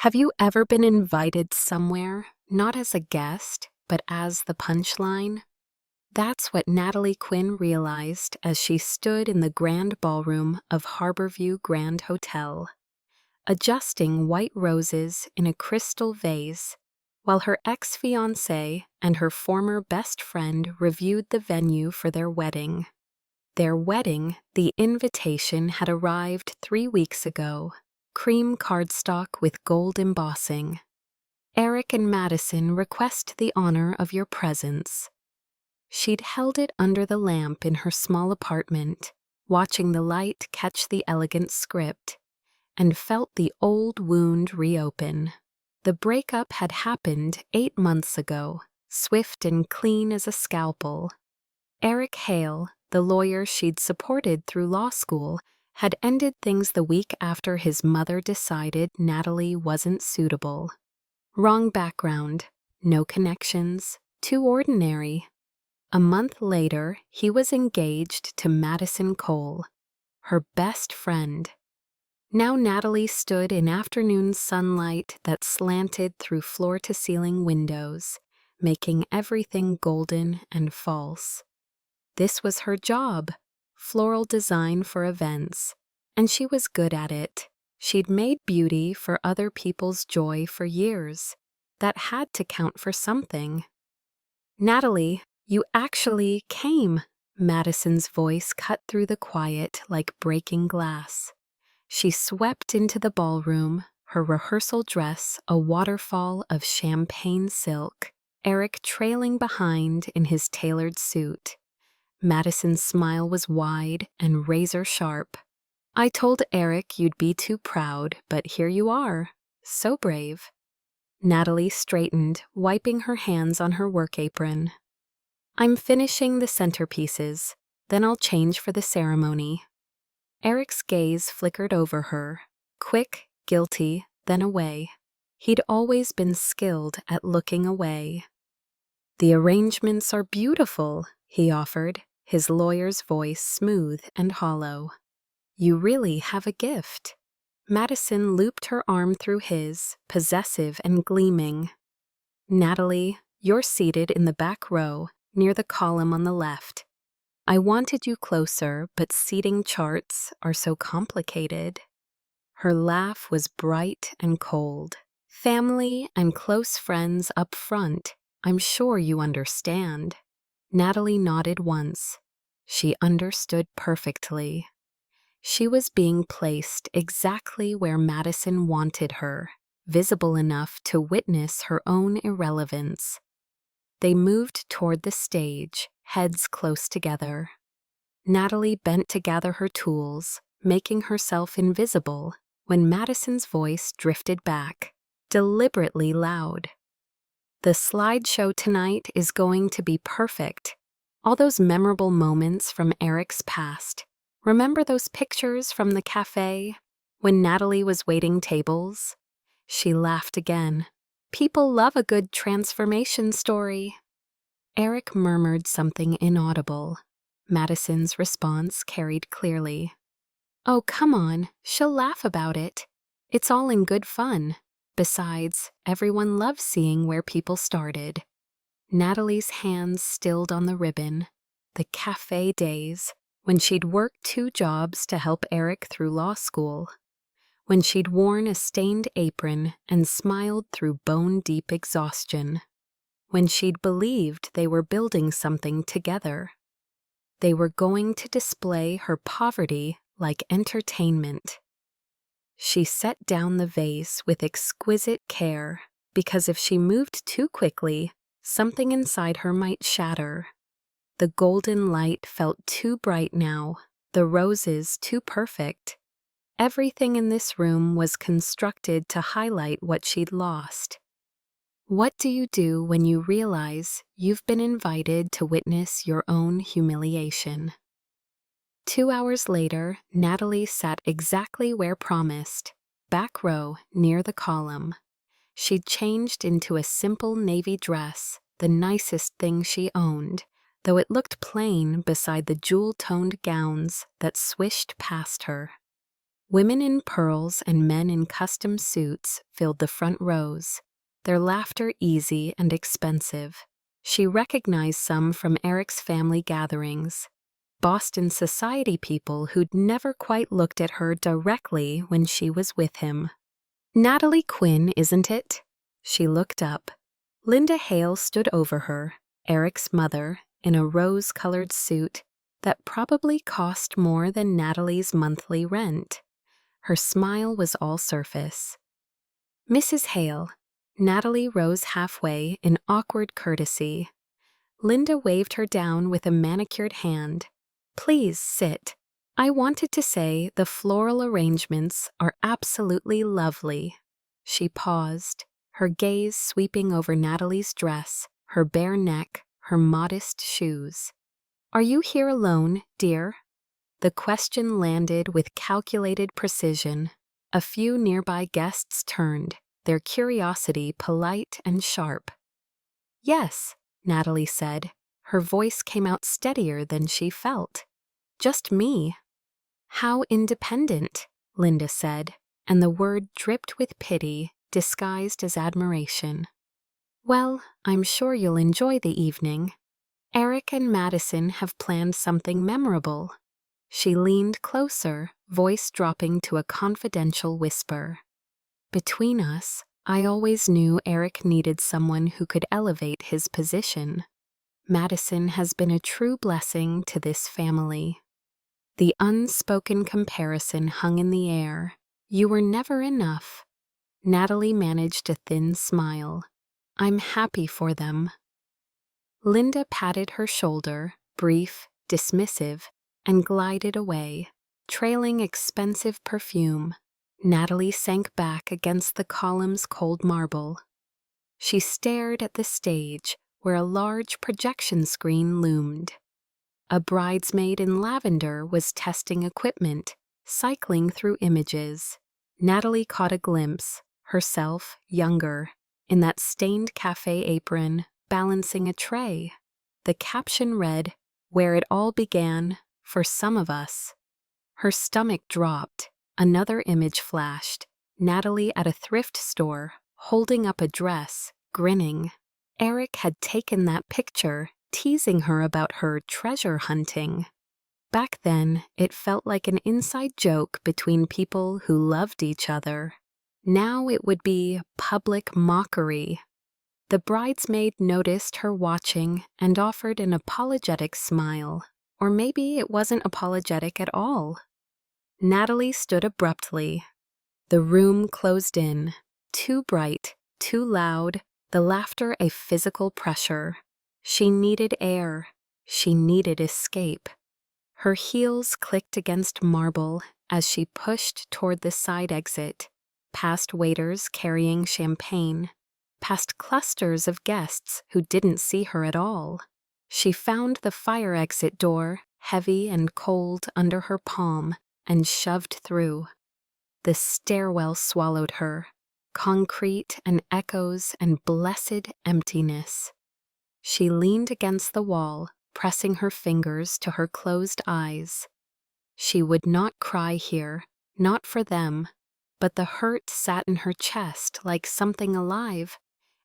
Have you ever been invited somewhere, not as a guest, but as the punchline? That's what Natalie Quinn realized as she stood in the grand ballroom of Harborview Grand Hotel, adjusting white roses in a crystal vase, while her ex-fiancé and her former best friend reviewed the venue for their wedding. Their wedding, the invitation had arrived 3 weeks ago. Cream cardstock with gold embossing. Eric and Madison request the honor of your presence. She'd held it under the lamp in her small apartment, watching the light catch the elegant script, and felt the old wound reopen. The breakup had happened 8 months ago, swift and clean as a scalpel. Eric Hale, the lawyer she'd supported through law school, had ended things the week after his mother decided Natalie wasn't suitable. Wrong background, no connections, too ordinary. A month later, he was engaged to Madison Cole, her best friend. Now Natalie stood in afternoon sunlight that slanted through floor-to-ceiling windows, making everything golden and false. This was her job. Floral design for events, and she was good at it. She'd made beauty for other people's joy for years. That had to count for something. "Natalie, you actually came," Madison's voice cut through the quiet like breaking glass. She swept into the ballroom, her rehearsal dress a waterfall of champagne silk, Eric trailing behind in his tailored suit. Madison's smile was wide and razor-sharp. "I told Eric you'd be too proud, but here you are. So brave." Natalie straightened, wiping her hands on her work apron. "I'm finishing the centerpieces, then I'll change for the ceremony." Eric's gaze flickered over her, quick, guilty, then away. He'd always been skilled at looking away. "The arrangements are beautiful," he offered, his lawyer's voice smooth and hollow. "You really have a gift." Madison looped her arm through his, possessive and gleaming. "Natalie, you're seated in the back row, near the column on the left. I wanted you closer, but seating charts are so complicated." Her laugh was bright and cold. "Family and close friends up front. I'm sure you understand." Natalie nodded once. She understood perfectly. She was being placed exactly where Madison wanted her, visible enough to witness her own irrelevance. They moved toward the stage, heads close together. Natalie bent to gather her tools, making herself invisible, when Madison's voice drifted back, deliberately loud. "The slideshow tonight is going to be perfect. All those memorable moments from Eric's past. Remember those pictures from the cafe when Natalie was waiting tables?" She laughed again. "People love a good transformation story." Eric murmured something inaudible. Madison's response carried clearly. "Oh, come on, she'll laugh about it. It's all in good fun. Besides, everyone loves seeing where people started." Natalie's hands stilled on the ribbon. The cafe days, when she'd worked 2 jobs to help Eric through law school. When she'd worn a stained apron and smiled through bone-deep exhaustion. When she'd believed they were building something together. They were going to display her poverty like entertainment. She set down the vase with exquisite care, because if she moved too quickly, something inside her might shatter. The golden light felt too bright now, the roses too perfect. Everything in this room was constructed to highlight what she'd lost. What do you do when you realize you've been invited to witness your own humiliation? 2 hours later, Natalie sat exactly where promised, back row near the column. She'd changed into a simple navy dress, the nicest thing she owned, though it looked plain beside the jewel-toned gowns that swished past her. Women in pearls and men in custom suits filled the front rows, their laughter easy and expensive. She recognized some from Eric's family gatherings, Boston society people who'd never quite looked at her directly when she was with him. "Natalie Quinn, isn't it?" She looked up. Linda Hale stood over her, Eric's mother, in a rose-colored suit that probably cost more than Natalie's monthly rent. Her smile was all surface. "Mrs. Hale." Natalie rose halfway in awkward courtesy. Linda waved her down with a manicured hand. "Please sit. I wanted to say the floral arrangements are absolutely lovely." She paused, her gaze sweeping over Natalie's dress, her bare neck, her modest shoes. "Are you here alone, dear?" The question landed with calculated precision. A few nearby guests turned, their curiosity polite and sharp. "Yes," Natalie said. Her voice came out steadier than she felt. "Just me." "How independent," Linda said, and the word dripped with pity, disguised as admiration. "Well, I'm sure you'll enjoy the evening. Eric and Madison have planned something memorable." She leaned closer, voice dropping to a confidential whisper. "Between us, I always knew Eric needed someone who could elevate his position. Madison has been a true blessing to this family." The unspoken comparison hung in the air. "You were never enough." Natalie managed a thin smile. "I'm happy for them." Linda patted her shoulder, brief, dismissive, and glided away, trailing expensive perfume. Natalie sank back against the column's cold marble. She stared at the stage, where a large projection screen loomed. A bridesmaid in lavender was testing equipment, cycling through images. Natalie caught a glimpse, herself younger, in that stained cafe apron, balancing a tray. The caption read, "Where it all began, for some of us." Her stomach dropped. Another image flashed, Natalie at a thrift store, holding up a dress, grinning. Eric had taken that picture, teasing her about her treasure hunting. Back then, it felt like an inside joke between people who loved each other. Now it would be public mockery. The bridesmaid noticed her watching and offered an apologetic smile. Or maybe it wasn't apologetic at all. Natalie stood abruptly. The room closed in, too bright, too loud, the laughter a physical pressure. She needed air. She needed escape. Her heels clicked against marble as she pushed toward the side exit, past waiters carrying champagne, past clusters of guests who didn't see her at all. She found the fire exit door, heavy and cold under her palm, and shoved through. The stairwell swallowed her, concrete and echoes and blessed emptiness. She leaned against the wall, pressing her fingers to her closed eyes. She would not cry here, not for them, but the hurt sat in her chest like something alive,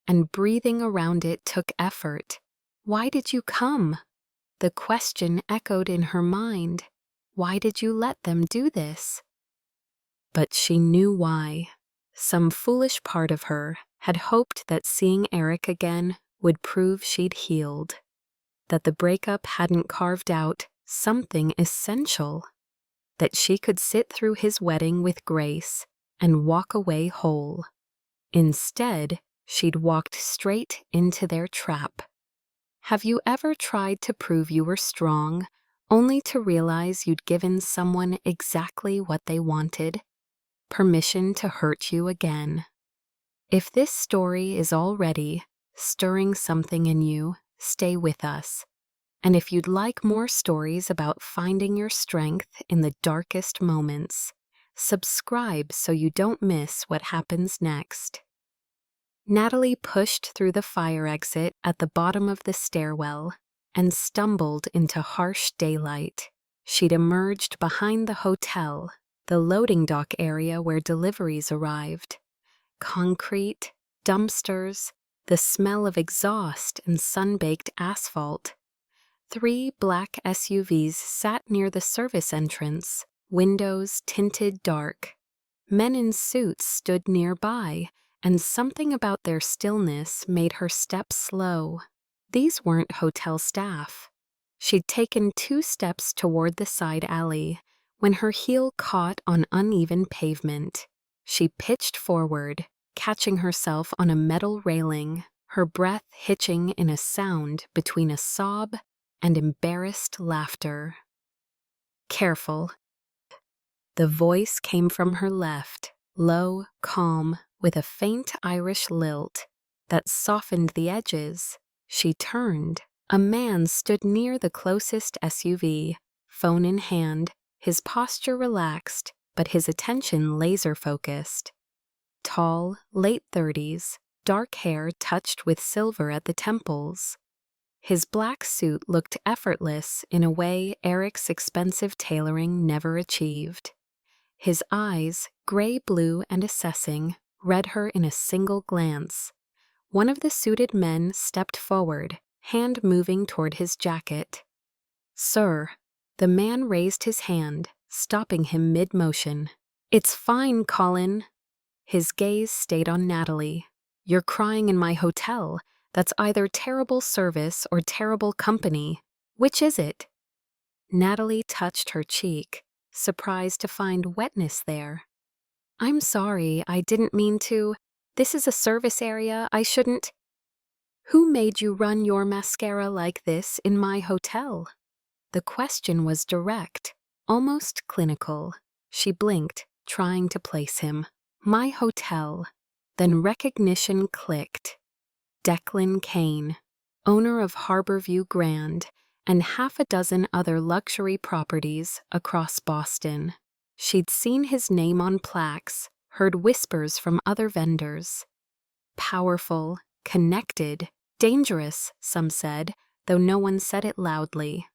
and breathing around it took effort. "Why did you come?" The question echoed in her mind. Why did you let them do this? But she knew why. Some foolish part of her had hoped that seeing Eric again would prove she'd healed, that the breakup hadn't carved out something essential, that she could sit through his wedding with grace and walk away whole. Instead, she'd walked straight into their trap. Have you ever tried to prove you were strong, only to realize you'd given someone exactly what they wanted? Permission to hurt you again. If this story is already stirring something in you, stay with us. And if you'd like more stories about finding your strength in the darkest moments, subscribe so you don't miss what happens next. Natalie pushed through the fire exit at the bottom of the stairwell and stumbled into harsh daylight. She'd emerged behind the hotel, the loading dock area where deliveries arrived. Concrete, dumpsters, the smell of exhaust and sun-baked asphalt. 3 black SUVs sat near the service entrance, windows tinted dark. Men in suits stood nearby, and something about their stillness made her step slow. These weren't hotel staff. She'd taken 2 steps toward the side alley when her heel caught on uneven pavement. She pitched forward, catching herself on a metal railing, her breath hitching in a sound between a sob and embarrassed laughter. "Careful." The voice came from her left, low, calm, with a faint Irish lilt that softened the edges. She turned. A man stood near the closest SUV, phone in hand, his posture relaxed, but his attention laser-focused. Tall, late 30s, dark hair touched with silver at the temples. His black suit looked effortless in a way Eric's expensive tailoring never achieved. His eyes, gray-blue and assessing, read her in a single glance. One of the suited men stepped forward, hand moving toward his jacket. "Sir." The man raised his hand, stopping him mid-motion. "It's fine, Colin." His gaze stayed on Natalie. "You're crying in my hotel. That's either terrible service or terrible company. Which is it?" Natalie touched her cheek, surprised to find wetness there. "I'm sorry, I didn't mean to. This is a service area, I shouldn't." "Who made you run your mascara like this in my hotel?" The question was direct, almost clinical. She blinked, trying to place him. "My hotel." Then recognition clicked. Declan Kane, owner of Harborview Grand and 6 other luxury properties across Boston. She'd seen his name on plaques, heard whispers from other vendors. Powerful, connected, dangerous, some said, though no one said it loudly.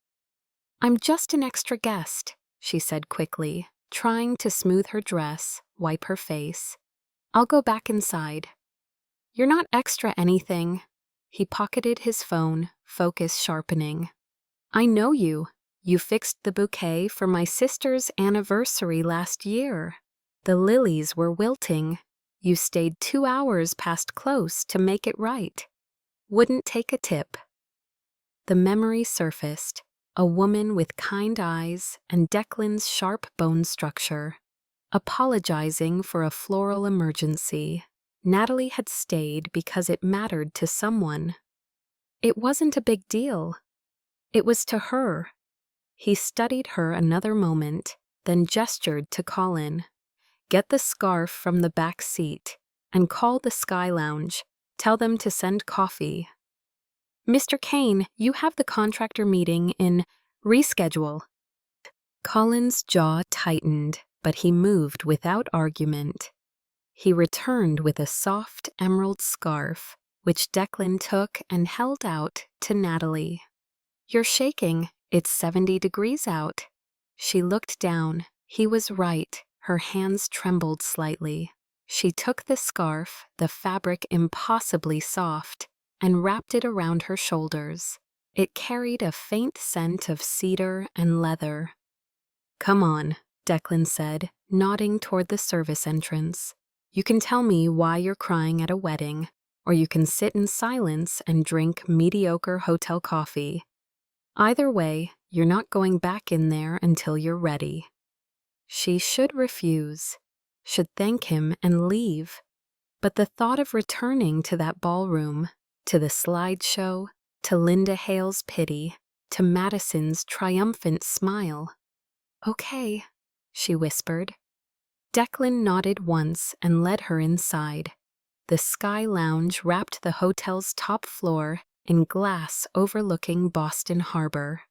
"I'm just an extra guest," she said quickly, trying to smooth her dress, wipe her face. "I'll go back inside." "You're not extra anything." He pocketed his phone, focus sharpening. "I know you. You fixed the bouquet for my sister's anniversary last year. The lilies were wilting. You stayed 2 hours past close to make it right. Wouldn't take a tip." The memory surfaced, a woman with kind eyes and Declan's sharp bone structure. Apologizing for a floral emergency. Natalie had stayed because it mattered to someone. It wasn't a big deal. It was to her. He studied her another moment, then gestured to Colin. "Get the scarf from the back seat and call the Sky Lounge. Tell them to send coffee." "Mr. Kane, you have the contractor meeting in reschedule." Colin's jaw tightened, but he moved without argument. He returned with a soft emerald scarf, which Declan took and held out to Natalie. "You're shaking. It's 70 degrees out." She looked down. He was right. Her hands trembled slightly. She took the scarf, the fabric impossibly soft, and wrapped it around her shoulders. It carried a faint scent of cedar and leather. "Come on," Declan said, nodding toward the service entrance. "You can tell me why you're crying at a wedding, or you can sit in silence and drink mediocre hotel coffee. Either way, you're not going back in there until you're ready." She should refuse, should thank him and leave. But the thought of returning to that ballroom, to the slideshow, to Linda Hale's pity, to Madison's triumphant smile. "Okay," she whispered. Declan nodded once and led her inside. The Sky Lounge wrapped the hotel's top floor in glass overlooking Boston Harbor.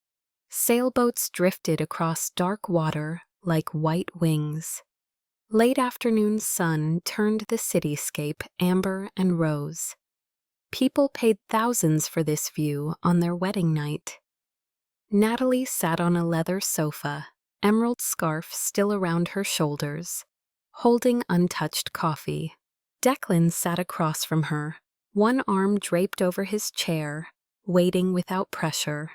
Sailboats drifted across dark water like white wings. Late afternoon sun turned the cityscape amber and rose. People paid thousands for this view on their wedding night. Natalie sat on a leather sofa, emerald scarf still around her shoulders, holding untouched coffee. Declan sat across from her, one arm draped over his chair, waiting without pressure.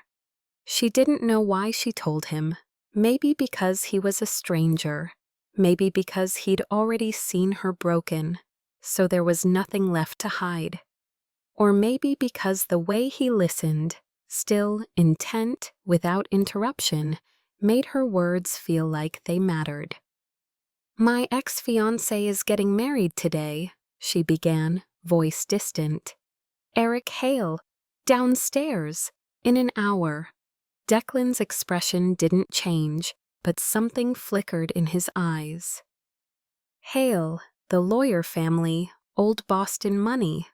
She didn't know why she told him. Maybe because he was a stranger. Maybe because he'd already seen her broken, so there was nothing left to hide. Or maybe because the way he listened, still intent without interruption, made her words feel like they mattered. "My ex-fiancé is getting married today," she began, voice distant. "Eric Hale, downstairs, in an hour." Declan's expression didn't change, but something flickered in his eyes. "Hale, the lawyer family, old Boston money."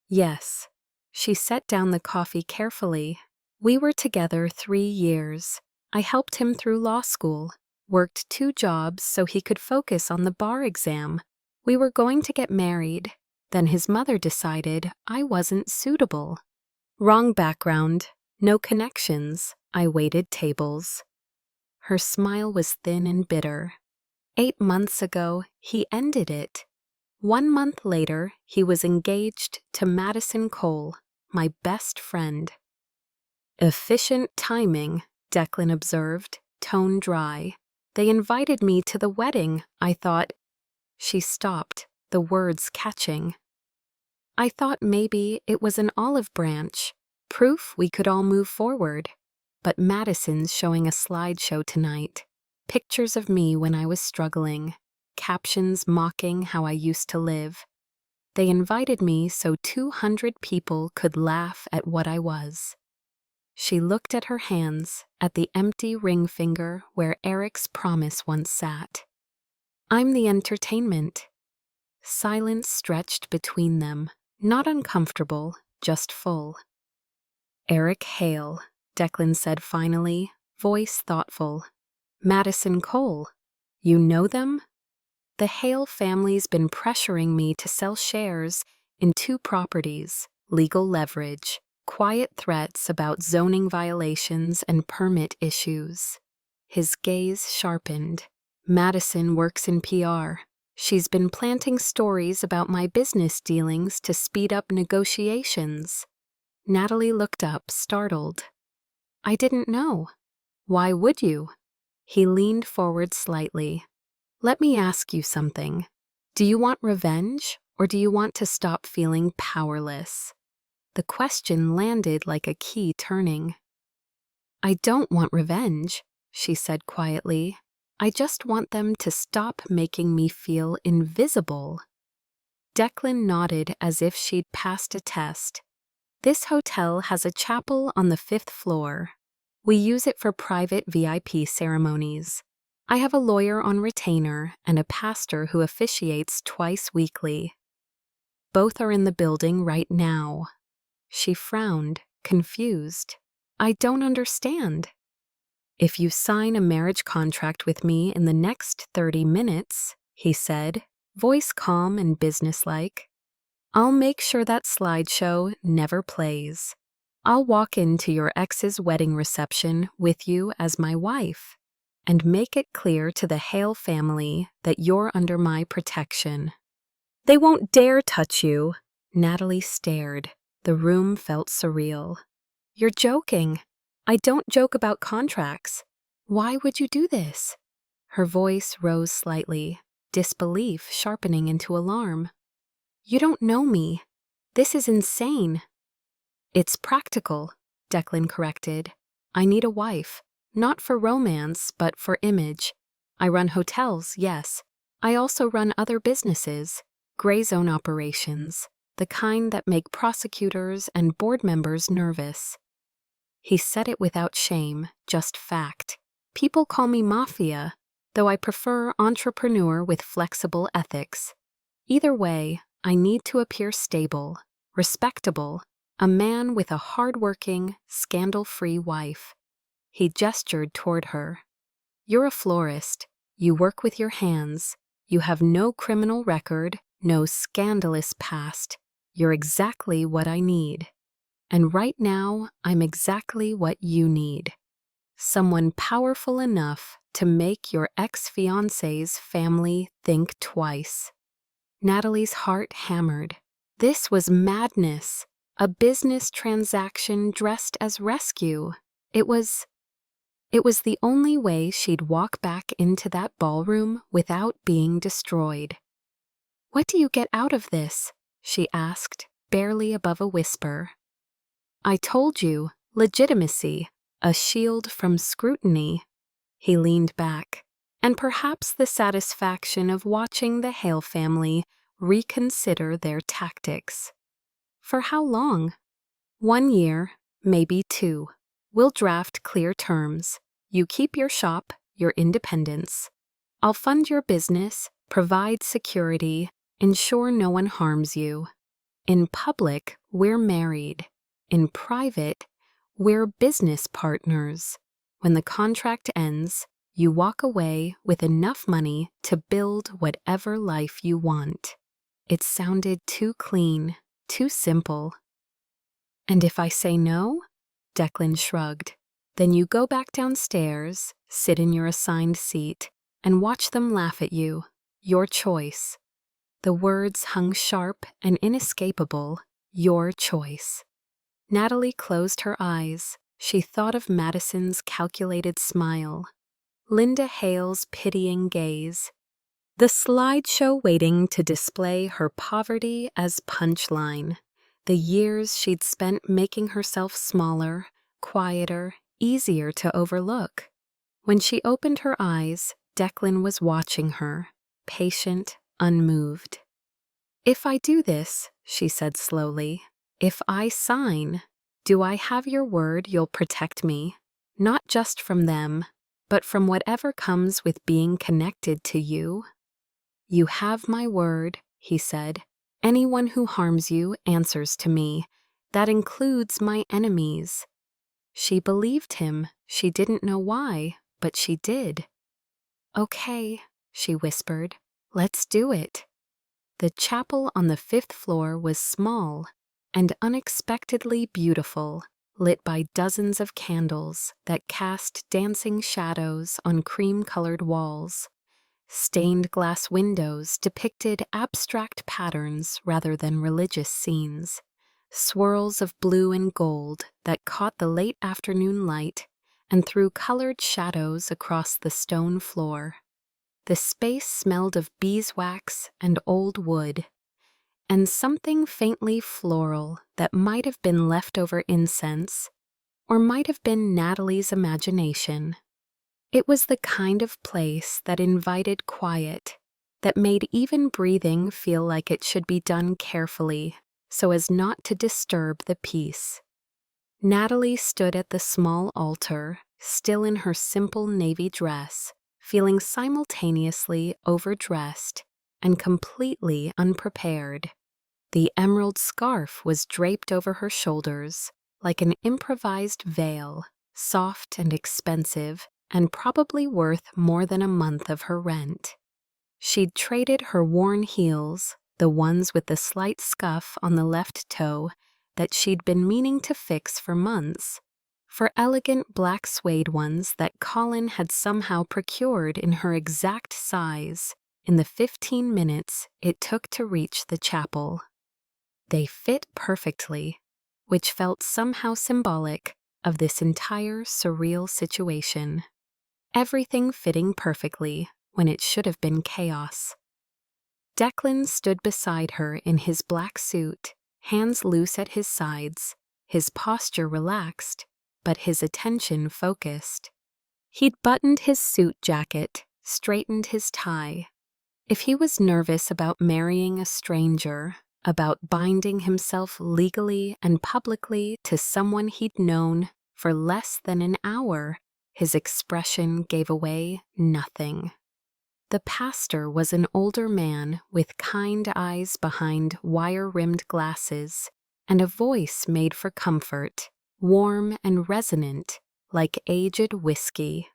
"Yes." She set down the coffee carefully. "We were together 3 years. I helped him through law school, worked 2 jobs so he could focus on the bar exam. We were going to get married. Then his mother decided I wasn't suitable. Wrong background, no connections. I waited tables." Her smile was thin and bitter. 8 months ago, he ended it. 1 month later, he was engaged to Madison Cole, my best friend. "Efficient timing," Declan observed, tone dry. "They invited me to the wedding, I thought." She stopped, the words catching. "I thought maybe it was an olive branch, proof we could all move forward. But Madison's showing a slideshow tonight. Pictures of me when I was struggling, captions mocking how I used to live. They invited me so 200 people could laugh at what I was." She looked at her hands, at the empty ring finger where Eric's promise once sat. "I'm the entertainment." Silence stretched between them, not uncomfortable, just full. "Eric Hale," Declan said finally, voice thoughtful. "Madison Cole. You know them?" "The Hale family's been pressuring me to sell shares in 2 properties, legal leverage, quiet threats about zoning violations and permit issues." His gaze sharpened. "Madison works in PR. She's been planting stories about my business dealings to speed up negotiations." Natalie looked up, startled. "I didn't know. Why would you?" He leaned forward slightly. "Let me ask you something. Do you want revenge, or do you want to stop feeling powerless?" The question landed like a key turning. "I don't want revenge," she said quietly. "I just want them to stop making me feel invisible." Declan nodded as if she'd passed a test. "This hotel has a chapel on the 5th floor. We use it for private VIP ceremonies. I have a lawyer on retainer and a pastor who officiates twice weekly. Both are in the building right now." She frowned, confused. "I don't understand." "If you sign a marriage contract with me in the next 30 minutes, he said, voice calm and businesslike, "I'll make sure that slideshow never plays. I'll walk into your ex's wedding reception with you as my wife and make it clear to the Hale family that you're under my protection. They won't dare touch you." Natalie stared. The room felt surreal. "You're joking." "I don't joke about contracts. Why would you do this?" Her voice rose slightly, disbelief sharpening into alarm. "You don't know me. This is insane." "It's practical," Declan corrected. "I need a wife, not for romance, but for image. I run hotels, yes. I also run other businesses, gray zone operations, the kind that make prosecutors and board members nervous." He said it without shame, just fact. "People call me Mafia, though I prefer entrepreneur with flexible ethics. Either way, I need to appear stable, respectable, a man with a hard-working, scandal-free wife." He gestured toward her. "You're a florist. You work with your hands. You have no criminal record, no scandalous past. You're exactly what I need. And right now, I'm exactly what you need. Someone powerful enough to make your ex-fiancé's family think twice. Natalie's heart hammered. This was madness, a business transaction dressed as rescue. It was the only way she'd walk back into that ballroom without being destroyed. "What do you get out of this?" she asked, barely above a whisper. "I told you, legitimacy, a shield from scrutiny." He leaned back, and perhaps the satisfaction of watching the Hale family reconsider their tactics. "For how long?" "1 year, maybe 2. We'll draft clear terms. You keep your shop, your independence. I'll fund your business, provide security, ensure no one harms you. In public, we're married. In private, we're business partners. When the contract ends, you walk away with enough money to build whatever life you want." It sounded too clean, too simple. "And if I say no?" Declan shrugged. "Then you go back downstairs, sit in your assigned seat, and watch them laugh at you. Your choice." The words hung sharp and inescapable. Your choice. Natalie closed her eyes. She thought of Madison's calculated smile, Linda Hale's pitying gaze, the slideshow waiting to display her poverty as punchline, the years she'd spent making herself smaller, quieter, easier to overlook. When she opened her eyes, Declan was watching her, patient, unmoved. "If I do this," she said slowly, "if I sign, do I have your word you'll protect me, not just from them, but from whatever comes with being connected to you?" "You have my word," he said. "Anyone who harms you answers to me. That includes my enemies." She believed him. She didn't know why, but she did. "Okay," she whispered. "Let's do it." The chapel on the 5th floor was small and unexpectedly beautiful, lit by dozens of candles that cast dancing shadows on cream-colored walls. Stained glass windows depicted abstract patterns rather than religious scenes, swirls of blue and gold that caught the late afternoon light and threw colored shadows across the stone floor. The space smelled of beeswax and old wood, and something faintly floral that might have been leftover incense, or might have been Natalie's imagination. It was the kind of place that invited quiet, that made even breathing feel like it should be done carefully, so as not to disturb the peace. Natalie stood at the small altar, still in her simple navy dress, feeling simultaneously overdressed and completely unprepared. The emerald scarf was draped over her shoulders, like an improvised veil, soft and expensive, and probably worth more than a month of her rent. She'd traded her worn heels, the ones with the slight scuff on the left toe that she'd been meaning to fix for months, for elegant black suede ones that Colin had somehow procured in her exact size in the 15 minutes it took to reach the chapel. They fit perfectly, which felt somehow symbolic of this entire surreal situation. Everything fitting perfectly when it should have been chaos. Declan stood beside her in his black suit, hands loose at his sides, his posture relaxed, but his attention focused. He'd buttoned his suit jacket, straightened his tie. If he was nervous about marrying a stranger, about binding himself legally and publicly to someone he'd known for less than an hour, his expression gave away nothing. The pastor was an older man with kind eyes behind wire-rimmed glasses and a voice made for comfort, warm and resonant, like aged whiskey.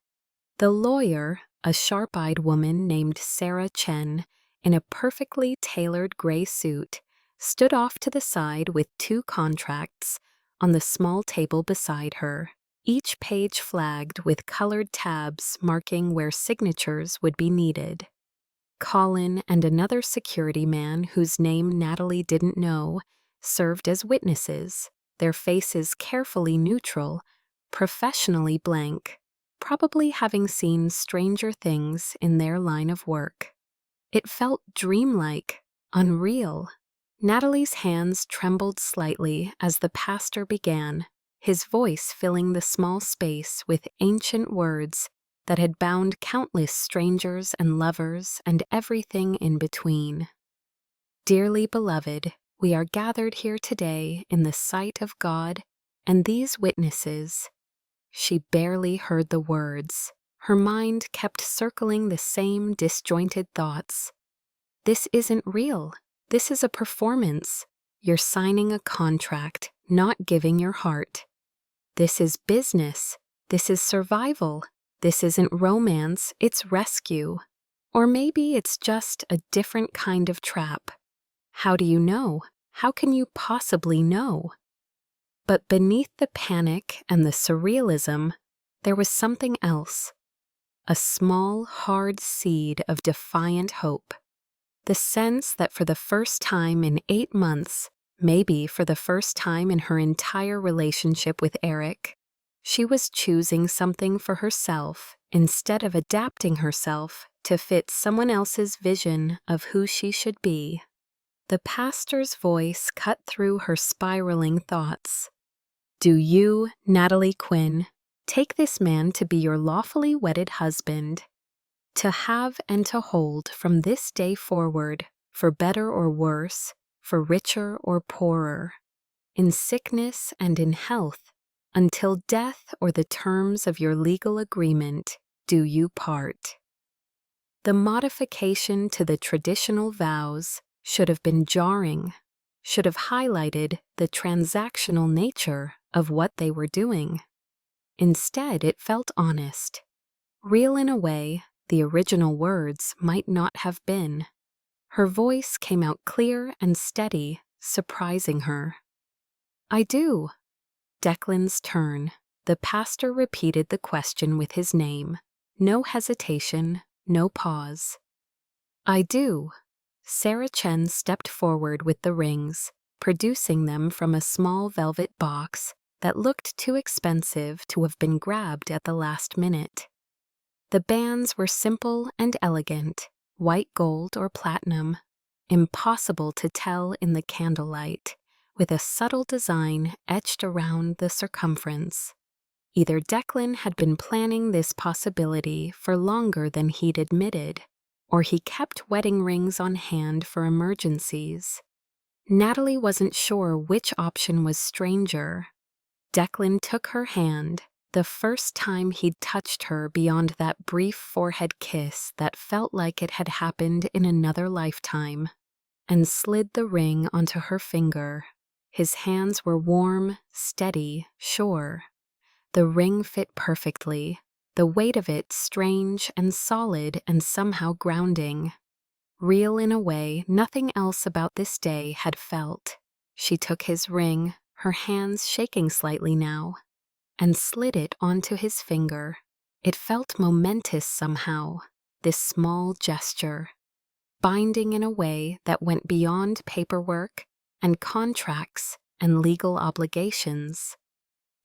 The lawyer, a sharp-eyed woman named Sarah Chen, in a perfectly tailored gray suit, stood off to the side with 2 contracts on the small table beside her, each page flagged with colored tabs marking where signatures would be needed. Colin and another security man whose name Natalie didn't know served as witnesses, their faces carefully neutral, professionally blank, probably having seen stranger things in their line of work. It felt dreamlike, unreal. Natalie's hands trembled slightly as the pastor began, his voice filling the small space with ancient words that had bound countless strangers and lovers and everything in between. Dearly beloved, we are gathered here today in the sight of God and these witnesses. She barely heard the words. Her mind kept circling the same disjointed thoughts. This isn't real. This is a performance. You're signing a contract, not giving your heart. This is business. This is survival. This isn't romance, it's rescue. Or maybe it's just a different kind of trap. How do you know? How can you possibly know? But beneath the panic and the surrealism, there was something else. A small, hard seed of defiant hope. The sense that for the first time in 8 months, maybe for the first time in her entire relationship with Eric, she was choosing something for herself instead of adapting herself to fit someone else's vision of who she should be. The pastor's voice cut through her spiraling thoughts. Do you, Natalie Quinn, take this man to be your lawfully wedded husband, to have and to hold from this day forward, for better or worse, for richer or poorer, in sickness and in health, until death or the terms of your legal agreement do you part? The modification to the traditional vows should have been jarring, should have highlighted the transactional nature of what they were doing. Instead, it felt honest, real in a way the original words might not have been. Her voice came out clear and steady, surprising her. I do. Declan's turn. The pastor repeated the question with his name. No hesitation, no pause. I do. Sarah Chen stepped forward with the rings, producing them from a small velvet box that looked too expensive to have been grabbed at the last minute. The bands were simple and elegant, white gold or platinum, impossible to tell in the candlelight, with a subtle design etched around the circumference. Either Declan had been planning this possibility for longer than he'd admitted, or he kept wedding rings on hand for emergencies. Natalie wasn't sure which option was stranger. Declan took her hand, the first time he'd touched her beyond that brief forehead kiss that felt like it had happened in another lifetime, and slid the ring onto her finger. His hands were warm, steady, sure. The ring fit perfectly, the weight of it strange and solid and somehow grounding. Real in a way nothing else about this day had felt. She took his ring, her hands shaking slightly now, and slid it onto his finger. It felt momentous somehow, this small gesture, binding in a way that went beyond paperwork and contracts and legal obligations.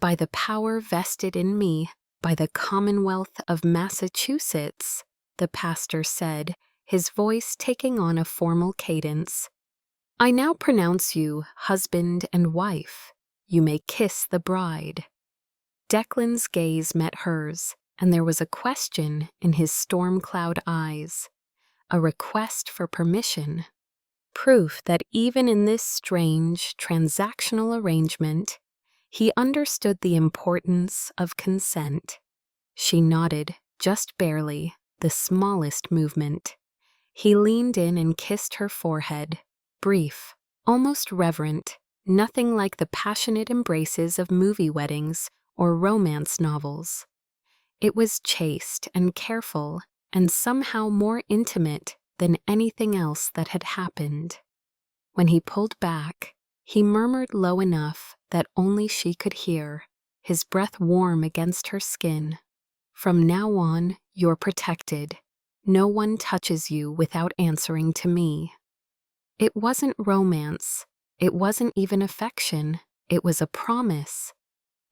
By the power vested in me by the Commonwealth of Massachusetts, the pastor said, his voice taking on a formal cadence. I now pronounce you husband and wife. You may kiss the bride. Declan's gaze met hers, and there was a question in his storm cloud eyes, a request for permission. Proof that even in this strange, transactional arrangement, he understood the importance of consent. She nodded, just barely, the smallest movement. He leaned in and kissed her forehead, brief, almost reverent, nothing like the passionate embraces of movie weddings or romance novels. It was chaste and careful, and somehow more intimate than anything else that had happened. When he pulled back, he murmured low enough that only she could hear, his breath warm against her skin. "From now on, you're protected. No one touches you without answering to me." It wasn't romance. It wasn't even affection. It was a promise.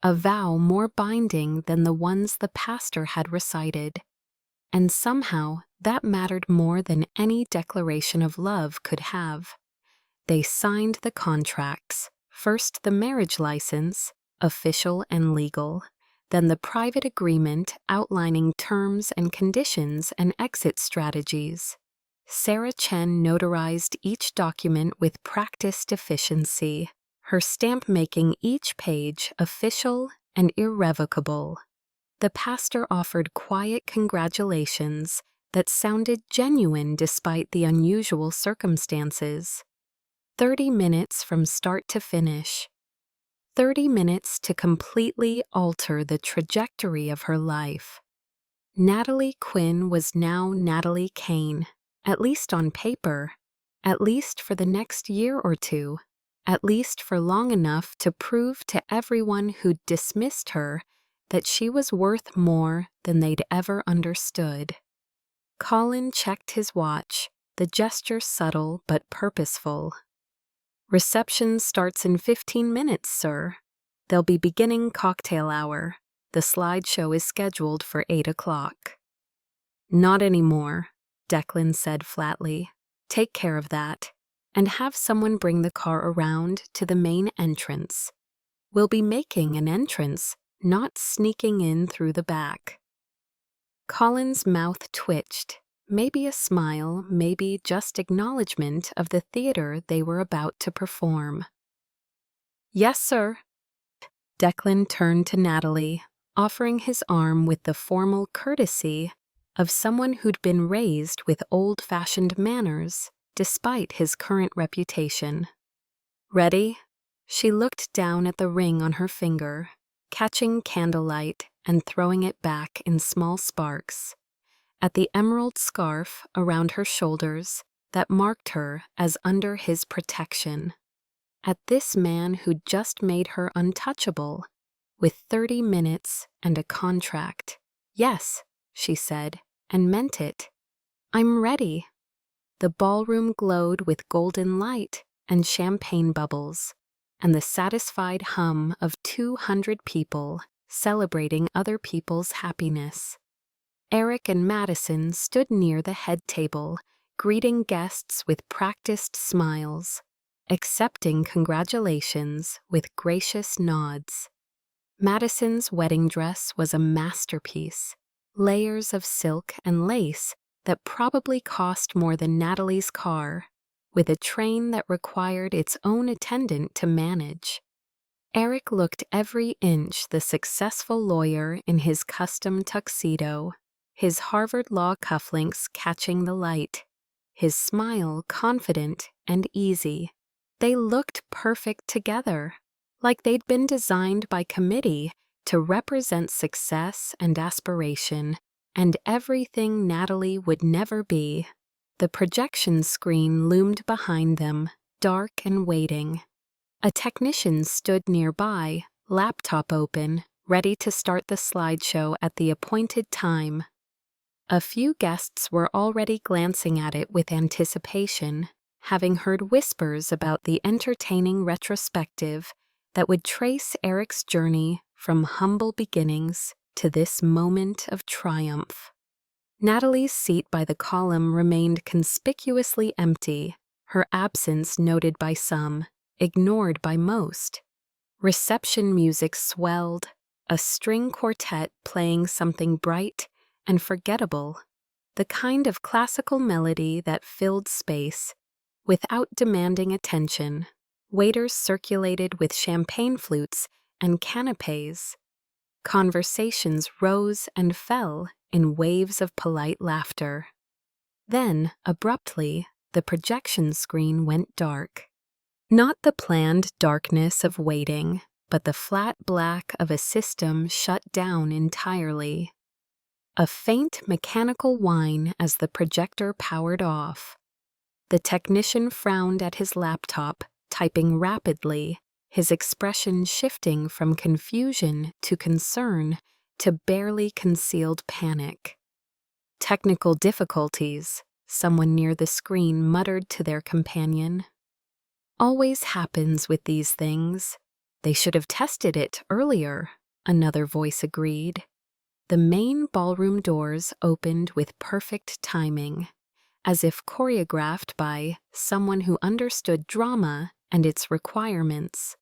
A vow more binding than the ones the pastor had recited. And somehow, that mattered more than any declaration of love could have. They signed the contracts, first the marriage license, official and legal, then the private agreement outlining terms and conditions and exit strategies. Sarah Chen notarized each document with practiced efficiency, her stamp making each page official and irrevocable. The pastor offered quiet congratulations that sounded genuine despite the unusual circumstances. 30 minutes from start to finish. 30 minutes to completely alter the trajectory of her life. Natalie Quinn was now Natalie Kane, at least on paper, at least for the next year or two, at least for long enough to prove to everyone who'd dismissed her that she was worth more than they'd ever understood. Colin checked his watch, the gesture subtle but purposeful. "Reception starts in 15 minutes, sir. They'll be beginning cocktail hour. The slideshow is scheduled for 8 o'clock. "Not anymore," Declan said flatly. "Take care of that, and have someone bring the car around to the main entrance. We'll be making an entrance, not sneaking in through the back." Colin's mouth twitched. Maybe a smile, maybe just acknowledgement of the theater they were about to perform. "Yes, sir." Declan turned to Natalie, offering his arm with the formal courtesy of someone who'd been raised with old-fashioned manners, despite his current reputation. "Ready?" She looked down at the ring on her finger, catching candlelight and throwing it back in small sparks, at the emerald scarf around her shoulders that marked her as under his protection, at this man who'd just made her untouchable, with 30 minutes and a contract. "Yes," she said, and meant it. "I'm ready." The ballroom glowed with golden light and champagne bubbles, and the satisfied hum of 200 people celebrating other people's happiness. Eric and Madison stood near the head table, greeting guests with practiced smiles, accepting congratulations with gracious nods. Madison's wedding dress was a masterpiece, layers of silk and lace that probably cost more than Natalie's car, with a train that required its own attendant to manage. Eric looked every inch the successful lawyer in his custom tuxedo, his Harvard Law cufflinks catching the light, his smile confident and easy. They looked perfect together, like they'd been designed by committee to represent success and aspiration, and everything Natalie would never be. The projection screen loomed behind them, dark and waiting. A technician stood nearby, laptop open, ready to start the slideshow at the appointed time. A few guests were already glancing at it with anticipation, having heard whispers about the entertaining retrospective that would trace Eric's journey from humble beginnings to this moment of triumph. Natalie's seat by the column remained conspicuously empty, her absence noted by some, ignored by most. Reception music swelled, a string quartet playing something bright and forgettable, the kind of classical melody that filled space without demanding attention. Waiters circulated with champagne flutes and canapes. Conversations rose and fell in waves of polite laughter. Then, abruptly, the projection screen went dark. Not the planned darkness of waiting, but the flat black of a system shut down entirely. A faint mechanical whine as the projector powered off. The technician frowned at his laptop, typing rapidly, his expression shifting from confusion to concern to barely concealed panic. "Technical difficulties," someone near the screen muttered to their companion. "Always happens with these things. They should have tested it earlier," another voice agreed. The main ballroom doors opened with perfect timing, as if choreographed by someone who understood drama and its requirements.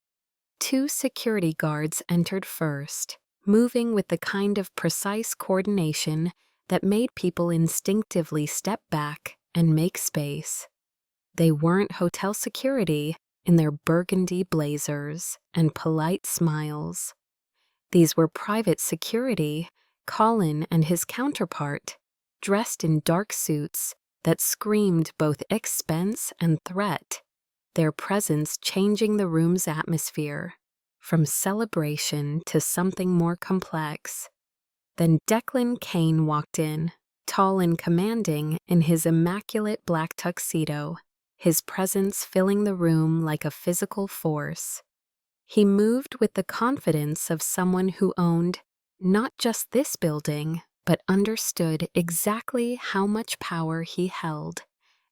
2 security guards entered first, moving with the kind of precise coordination that made people instinctively step back and make space. They weren't hotel security in their burgundy blazers and polite smiles. These were private security, Colin and his counterpart, dressed in dark suits that screamed both expense and threat, their presence changing the room's atmosphere, from celebration to something more complex. Then Declan Kane walked in, tall and commanding in his immaculate black tuxedo, his presence filling the room like a physical force. He moved with the confidence of someone who owned not just this building, but understood exactly how much power he held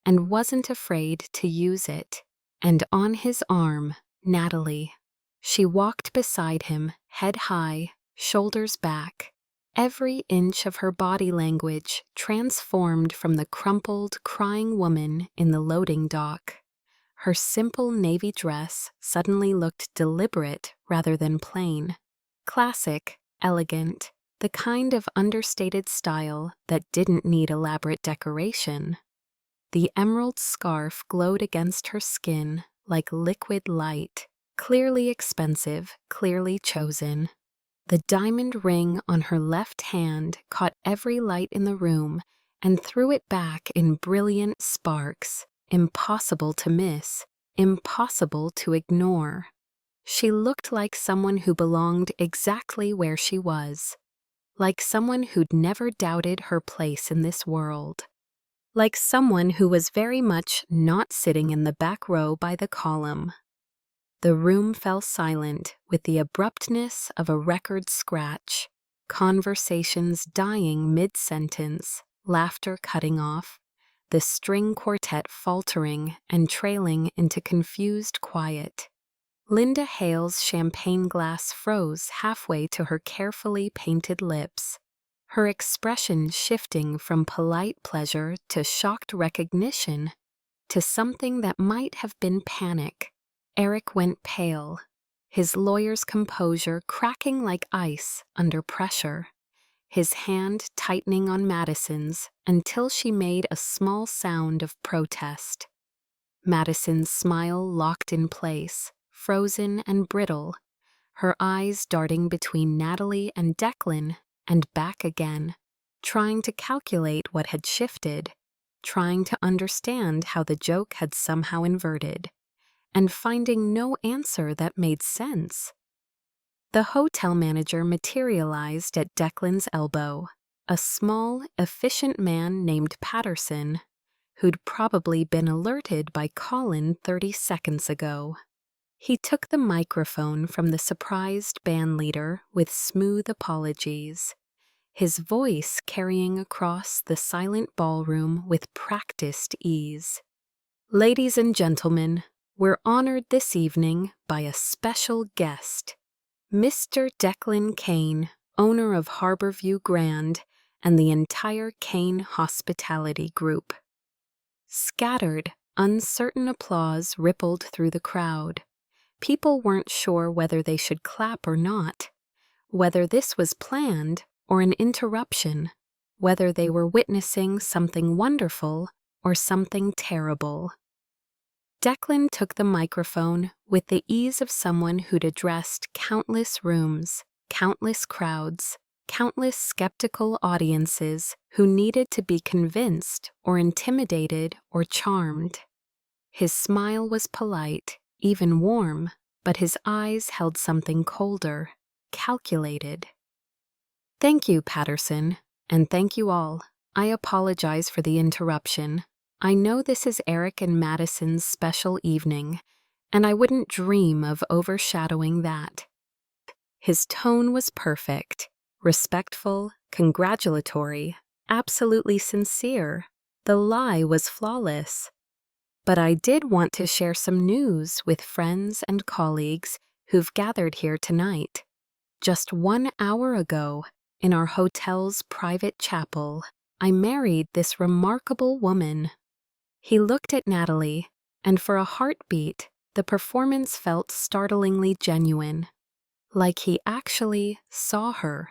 and wasn't afraid to use it. And on his arm, Natalie. She walked beside him, head high, shoulders back, every inch of her body language transformed from the crumpled, crying woman in the loading dock. Her simple navy dress suddenly looked deliberate rather than plain. Classic, elegant, the kind of understated style that didn't need elaborate decoration. The emerald scarf glowed against her skin like liquid light, clearly expensive, clearly chosen. The diamond ring on her left hand caught every light in the room and threw it back in brilliant sparks, impossible to miss, impossible to ignore. She looked like someone who belonged exactly where she was, like someone who'd never doubted her place in this world, like someone who was very much not sitting in the back row by the column. The room fell silent with the abruptness of a record scratch, conversations dying mid-sentence, laughter cutting off, the string quartet faltering and trailing into confused quiet. Linda Hale's champagne glass froze halfway to her carefully painted lips, her expression shifting from polite pleasure to shocked recognition to something that might have been panic. Eric went pale, his lawyer's composure cracking like ice under pressure, his hand tightening on Madison's until she made a small sound of protest. Madison's smile locked in place, frozen and brittle, her eyes darting between Natalie and Declan and back again, trying to calculate what had shifted, trying to understand how the joke had somehow inverted, and finding no answer that made sense. The hotel manager materialized at Declan's elbow, a small, efficient man named Patterson, who'd probably been alerted by Colin 30 seconds ago. He took the microphone from the surprised bandleader with smooth apologies, his voice carrying across the silent ballroom with practiced ease. "Ladies and gentlemen, we're honored this evening by a special guest, Mr. Declan Kane, owner of Harborview Grand and the entire Kane Hospitality Group." Scattered, uncertain applause rippled through the crowd. People weren't sure whether they should clap or not, whether this was planned or an interruption, whether they were witnessing something wonderful or something terrible. Declan took the microphone with the ease of someone who'd addressed countless rooms, countless crowds, countless skeptical audiences who needed to be convinced or intimidated or charmed. His smile was polite, even warm, but his eyes held something colder, calculated. "Thank you, Patterson, and thank you all. I apologize for the interruption. I know this is Eric and Madison's special evening, and I wouldn't dream of overshadowing that. His tone was perfect, respectful, congratulatory, absolutely sincere. The lie was flawless. But I did want to share some news with friends and colleagues who've gathered here tonight. Just 1 hour ago, in our hotel's private chapel, I married this remarkable woman. He looked at Natalie, and for a heartbeat, the performance felt startlingly genuine. Like he actually saw her.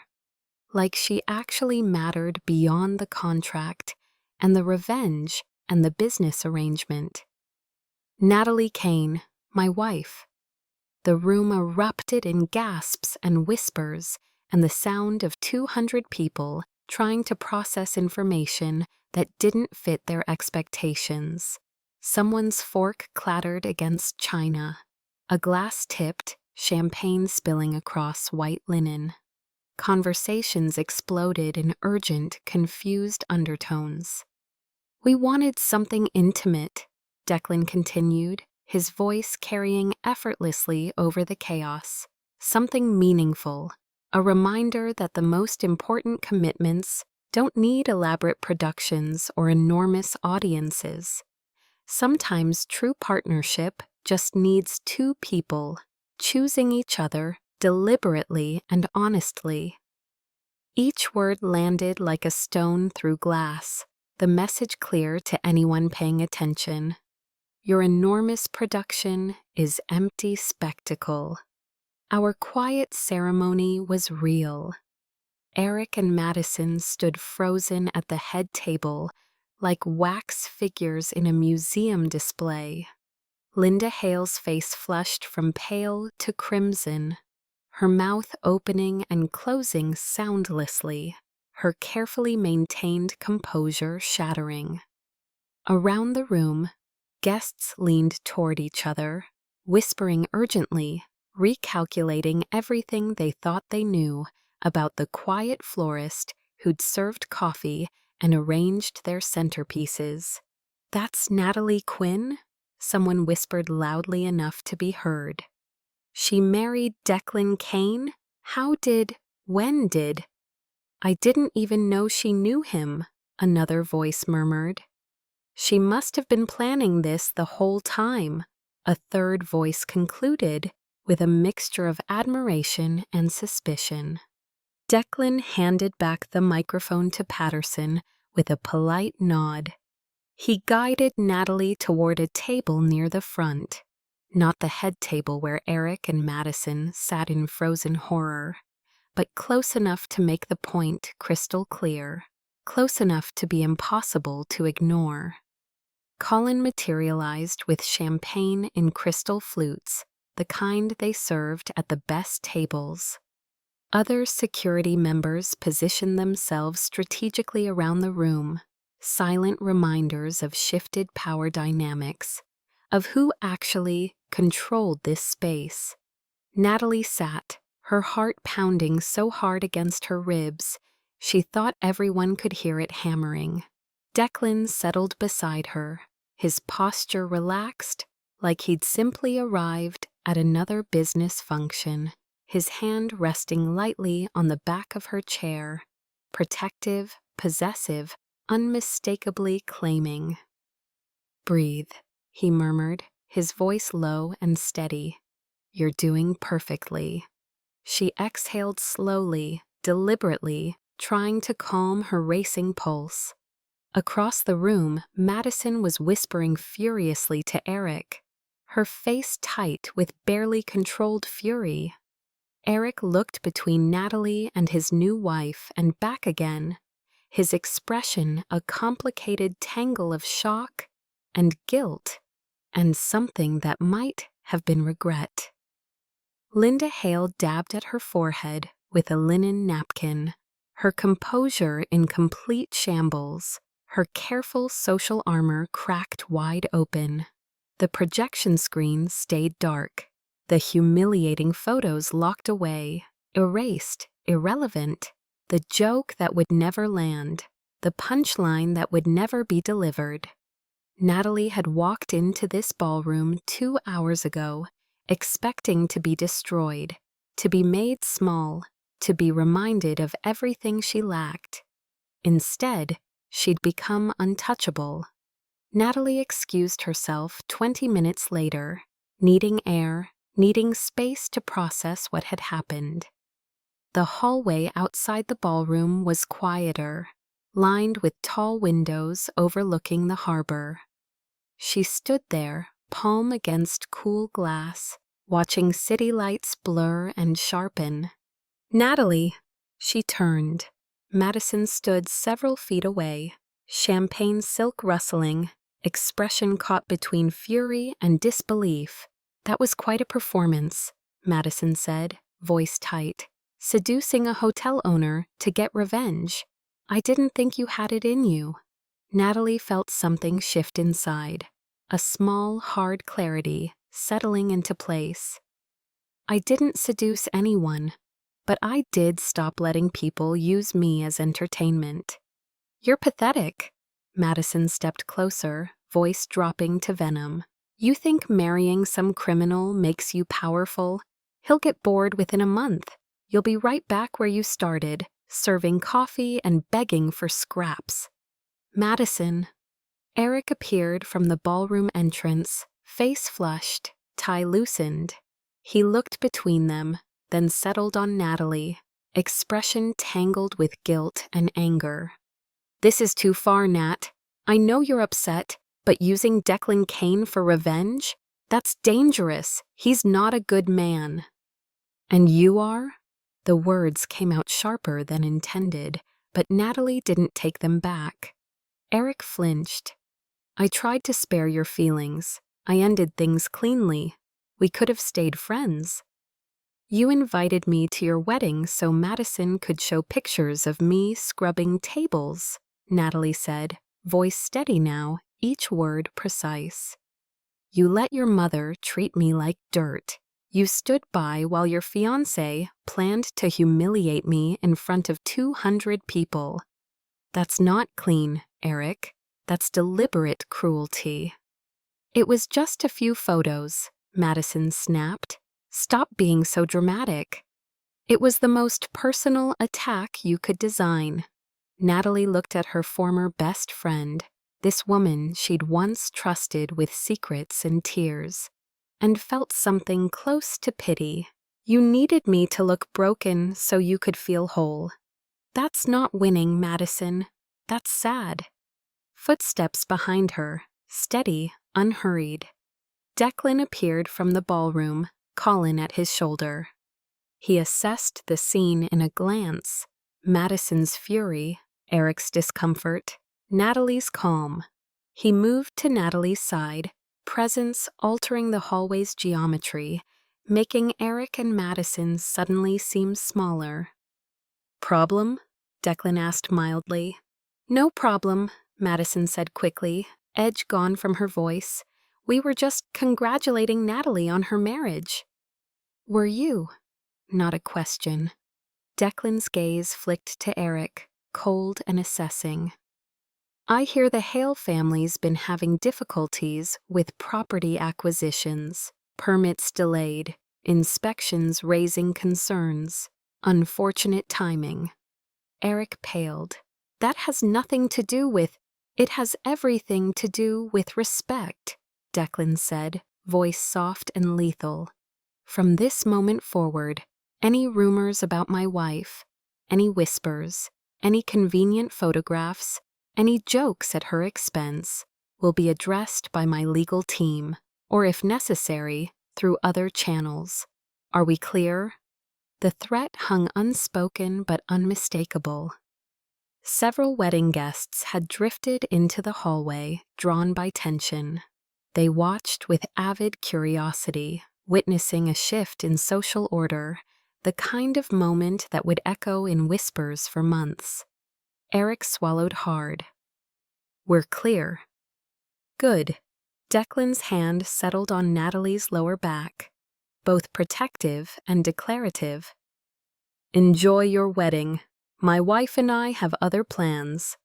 Like she actually mattered beyond the contract and the revenge and the business arrangement. Natalie Kane, my wife. The room erupted in gasps and whispers and the sound of 200 people trying to process information that didn't fit their expectations. Someone's fork clattered against china. A glass tipped, champagne spilling across white linen. Conversations exploded in urgent, confused undertones. "We wanted something intimate," Declan continued, his voice carrying effortlessly over the chaos. "Something meaningful, a reminder that the most important commitments don't need elaborate productions or enormous audiences. Sometimes true partnership just needs two people choosing each other deliberately and honestly." Each word landed like a stone through glass, the message clear to anyone paying attention. Your enormous production is empty spectacle. Our quiet ceremony was real. Eric and Madison stood frozen at the head table, like wax figures in a museum display. Linda Hale's face flushed from pale to crimson, her mouth opening and closing soundlessly, her carefully maintained composure shattering. Around the room, guests leaned toward each other, whispering urgently, recalculating everything they thought they knew about the quiet florist who'd served coffee and arranged their centerpieces. "That's Natalie Quinn?" Someone whispered loudly enough to be heard. "She married Declan Kane? When did? I didn't even know she knew him," another voice murmured. "She must have been planning this the whole time," a third voice concluded, with a mixture of admiration and suspicion. Declan handed back the microphone to Patterson with a polite nod. He guided Natalie toward a table near the front, not the head table where Eric and Madison sat in frozen horror, but close enough to make the point crystal clear, close enough to be impossible to ignore. Colin materialized with champagne in crystal flutes, the kind they served at the best tables. Other security members positioned themselves strategically around the room, silent reminders of shifted power dynamics, of who actually controlled this space. Natalie sat, her heart pounding so hard against her ribs, she thought everyone could hear it hammering. Declan settled beside her, his posture relaxed, like he'd simply arrived at another business function, his hand resting lightly on the back of her chair, protective, possessive, unmistakably claiming. "Breathe," he murmured, his voice low and steady. "You're doing perfectly." She exhaled slowly, deliberately, trying to calm her racing pulse. Across the room, Madison was whispering furiously to Eric, her face tight with barely controlled fury. Eric looked between Natalie and his new wife and back again, his expression a complicated tangle of shock and guilt and something that might have been regret. Linda Hale dabbed at her forehead with a linen napkin, her composure in complete shambles, her careful social armor cracked wide open. The projection screen stayed dark, the humiliating photos locked away, erased, irrelevant, the joke that would never land, the punchline that would never be delivered. Natalie had walked into this ballroom 2 hours ago, expecting to be destroyed, to be made small, to be reminded of everything she lacked. Instead, she'd become untouchable. Natalie excused herself 20 minutes later, needing air, needing space to process what had happened. The hallway outside the ballroom was quieter, lined with tall windows overlooking the harbor. She stood there, palm against cool glass, watching city lights blur and sharpen. "Natalie!" She turned. Madison stood several feet away, champagne silk rustling, expression caught between fury and disbelief. "That was quite a performance," Madison said, voice tight. "Seducing a hotel owner to get revenge. I didn't think you had it in you." Natalie felt something shift inside, a small, hard clarity settling into place. "I didn't seduce anyone, but I did stop letting people use me as entertainment." "You're pathetic." Madison stepped closer, voice dropping to venom. "You think marrying some criminal makes you powerful? He'll get bored within a month. You'll be right back where you started, serving coffee and begging for scraps." "Madison." Eric appeared from the ballroom entrance, face flushed, tie loosened. He looked between them, then settled on Natalie, expression tangled with guilt and anger. "This is too far, Nat. I know you're upset, but using Declan Kane for revenge? That's dangerous. He's not a good man." "And you are?" The words came out sharper than intended, but Natalie didn't take them back. Eric flinched. "I tried to spare your feelings. I ended things cleanly. We could have stayed friends." "You invited me to your wedding so Madison could show pictures of me scrubbing tables," Natalie said, voice steady now, each word precise. "You let your mother treat me like dirt. You stood by while your fiancé planned to humiliate me in front of 200 people. That's not clean, Eric. That's deliberate cruelty." "It was just a few photos," Madison snapped. "Stop being so dramatic." "It was the most personal attack you could design." Natalie looked at her former best friend, this woman she'd once trusted with secrets and tears, and felt something close to pity. "You needed me to look broken so you could feel whole. That's not winning, Madison. That's sad." Footsteps behind her, steady, unhurried. Declan appeared from the ballroom, Colin at his shoulder. He assessed the scene in a glance. Madison's fury, Eric's discomfort, Natalie's calm. He moved to Natalie's side, presence altering the hallway's geometry, making Eric and Madison suddenly seem smaller. "Problem?" Declan asked mildly. "No problem," Madison said quickly, edge gone from her voice. "We were just congratulating Natalie on her marriage." "Were you?" Not a question. Declan's gaze flicked to Eric, cold and assessing. "I hear the Hale family's been having difficulties with property acquisitions, permits delayed, inspections raising concerns. Unfortunate timing." Eric paled. "That has nothing to do with— It has everything to do with respect," Declan said, voice soft and lethal. "From this moment forward, any rumors about my wife, any whispers, any convenient photographs, any jokes at her expense, will be addressed by my legal team, or if necessary, through other channels. Are we clear?" The threat hung unspoken but unmistakable. Several wedding guests had drifted into the hallway, drawn by tension. They watched with avid curiosity, witnessing a shift in social order, the kind of moment that would echo in whispers for months. Eric swallowed hard. "We're clear." "Good." Declan's hand settled on Natalie's lower back, both protective and declarative. "Enjoy your wedding. My wife and I have other plans."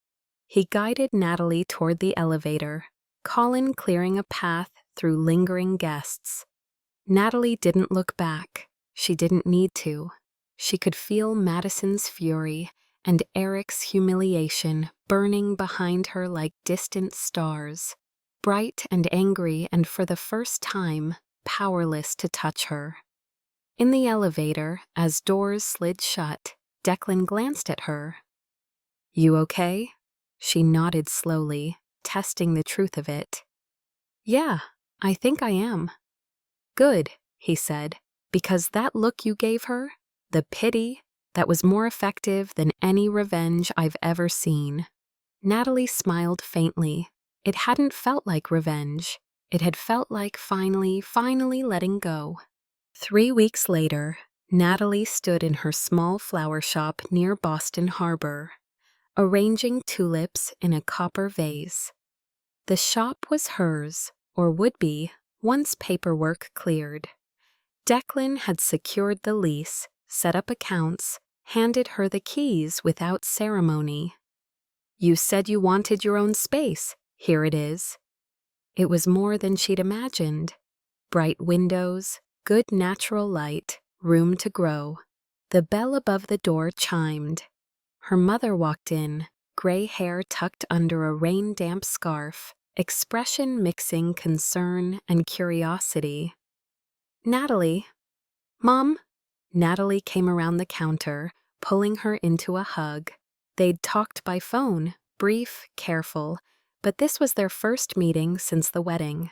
He guided Natalie toward the elevator, Colin clearing a path through lingering guests. Natalie didn't look back. She didn't need to. She could feel Madison's fury and Eric's humiliation burning behind her like distant stars, bright and angry and for the first time, powerless to touch her. In the elevator, as doors slid shut, Declan glanced at her. "You okay?" She nodded slowly, testing the truth of it. "Yeah, I think I am." "Good," he said, "because that look you gave her, the pity, that was more effective than any revenge I've ever seen." Natalie smiled faintly. It hadn't felt like revenge. It had felt like finally letting go. 3 weeks later, Natalie stood in her small flower shop near Boston Harbor, arranging tulips in a copper vase. The shop was hers, or would be, once paperwork cleared. Declan had secured the lease, set up accounts, handed her the keys without ceremony. "You said you wanted your own space. Here it is." It was more than she'd imagined. Bright windows, good natural light, room to grow. The bell above the door chimed. Her mother walked in, gray hair tucked under a rain-damp scarf, expression mixing concern and curiosity. "Natalie." "Mom?" Natalie came around the counter, pulling her into a hug. They'd talked by phone, brief, careful, but this was their first meeting since the wedding.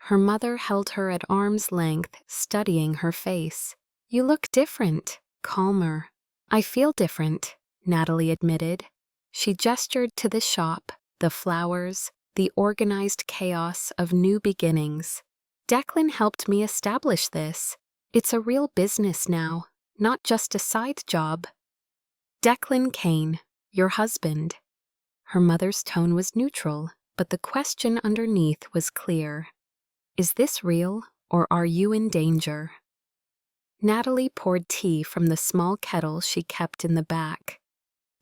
Her mother held her at arm's length, studying her face. "You look different, calmer." "I feel different," Natalie admitted. She gestured to the shop, the flowers, the organized chaos of new beginnings. "Declan helped me establish this. It's a real business now, not just a side job." "Declan Kane, your husband." Her mother's tone was neutral, but the question underneath was clear. "Is this real, or are you in danger?" Natalie poured tea from the small kettle she kept in the back.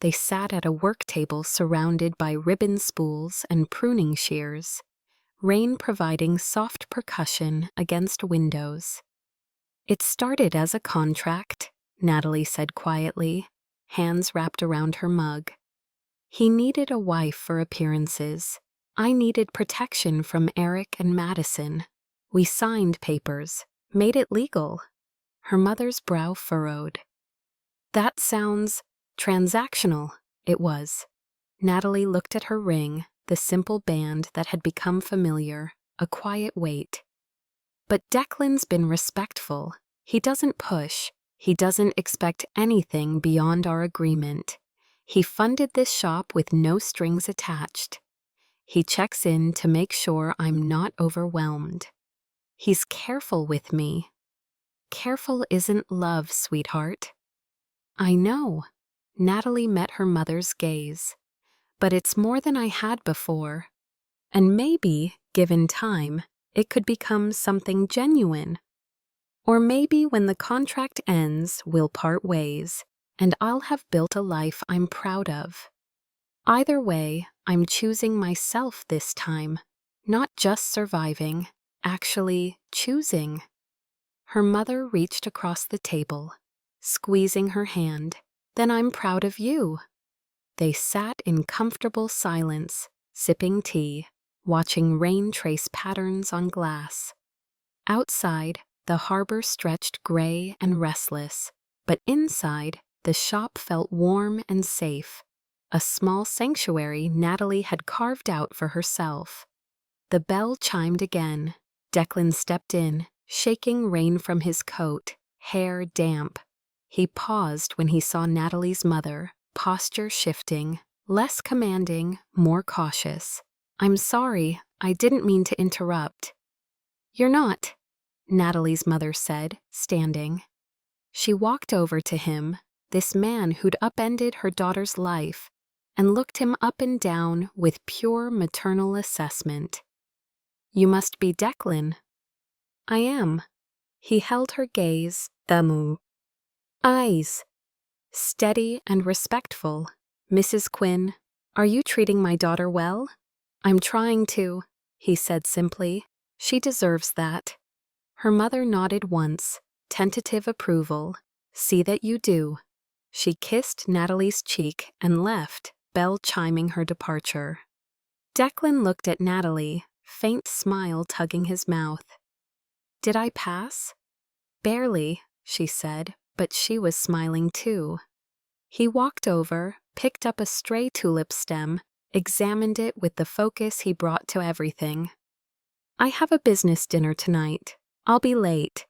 They sat at a work table surrounded by ribbon spools and pruning shears, rain providing soft percussion against windows. "It started as a contract," Natalie said quietly, hands wrapped around her mug. "He needed a wife for appearances. I needed protection from Eric and Madison. We signed papers, made it legal." Her mother's brow furrowed. "That sounds transactional." It was. Natalie looked at her ring, the simple band that had become familiar, a quiet weight. "But Declan's been respectful. He doesn't push. He doesn't expect anything beyond our agreement. He funded this shop with no strings attached. He checks in to make sure I'm not overwhelmed. He's careful with me." "Careful isn't love, sweetheart." "I know." Natalie met her mother's gaze. "But it's more than I had before. And maybe, given time, it could become something genuine. Or maybe when the contract ends, we'll part ways, and I'll have built a life I'm proud of. Either way, I'm choosing myself this time, not just surviving, actually choosing." Her mother reached across the table, squeezing her hand. "Then I'm proud of you." They sat in comfortable silence, sipping tea, watching rain trace patterns on glass. Outside, the harbor stretched gray and restless, but inside, the shop felt warm and safe, a small sanctuary Natalie had carved out for herself. The bell chimed again. Declan stepped in, shaking rain from his coat, hair damp. He paused when he saw Natalie's mother, posture shifting, less commanding, more cautious. "I'm sorry, I didn't mean to interrupt." "You're not," Natalie's mother said, standing. She walked over to him, this man who'd upended her daughter's life, and looked him up and down with pure maternal assessment. "You must be Declan." "I am." He held her gaze, eyes, steady and respectful. "Mrs. Quinn, are you treating my daughter well?" I'm trying to, he said simply. She deserves that. Her mother nodded once, tentative approval. See that you do. She kissed Natalie's cheek and left, bell chiming her departure. Declan looked at Natalie, faint smile tugging his mouth. Did I pass? Barely, she said, but she was smiling too. He walked over, picked up a stray tulip stem, examined it with the focus he brought to everything. I have a business dinner tonight. I'll be late.